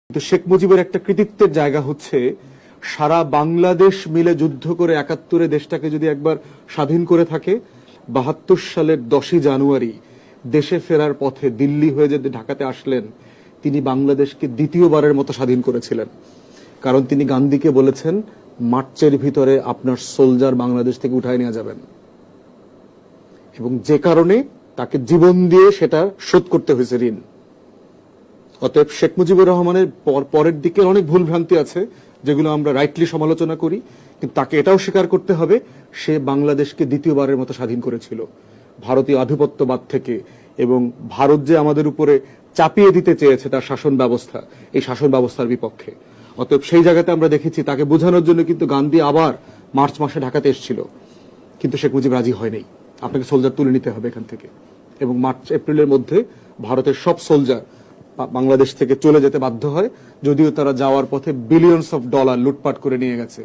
কিন্তু শেখ মুজিবের একটা কৃতিত্বের জায়গা হচ্ছে সারা বাংলাদেশ মিলে যুদ্ধ করে ৭১-এ দেশটাকে যদি একবার স্বাধীন করে থাকে, ৭২ সালের 10ই জানুয়ারি দেশে ফেরার পথে দিল্লি হয়ে যদি ঢাকাতে আসলেন, তিনি বাংলাদেশকে দ্বিতীয়বারের মতো স্বাধীন করেছিলেন। কারণ তিনি গান্ধীকে বলেছেন, মার্চের ভিতরে আপনার সোলজার বাংলাদেশ থেকে উঠায় নিয়ে যাবেন, এবং যে কারণে তাকে জীবন দিয়ে সেটা শোধ করতে হয়েছে ঋণ। অতএব শেখ মুজিবুর রহমানের পরের দিকে অনেক ভুল ভ্রান্তি আছে যেগুলো আমরা রাইটলি সমালোচনা করি, কিন্তু তাকে এটাও স্বীকার করতে হবে সে বাংলাদেশকে দ্বিতীয়বারের মতো স্বাধীন করেছিল ভারতীয় আধিপত্যবাদ থেকে, এবং ভারত যে আমাদের উপরে চাপিয়ে দিতে চেয়েছে তার শাসন ব্যবস্থা, এই শাসন ব্যবস্থার বিপক্ষে। অতএব সেই জায়গাতে আমরা দেখেছি তাকে বোঝানোর জন্য কিন্তু গান্ধী আবার মার্চ মাসে ঢাকাতে এসেছিল, কিন্তু শেখ মুজিব রাজি হয়নি। আপনাকে সোলজার তুলে নিতে হবে এখান থেকে, এবং মার্চ এপ্রিলের মধ্যে ভারতের সব সোলজার বাংলাদেশ থেকে চলে যেতে বাধ্য হয়, যদিও তারা যাওয়ার পথে বিলিয়নস অফ ডলার লুটপাট করে নিয়ে গেছে।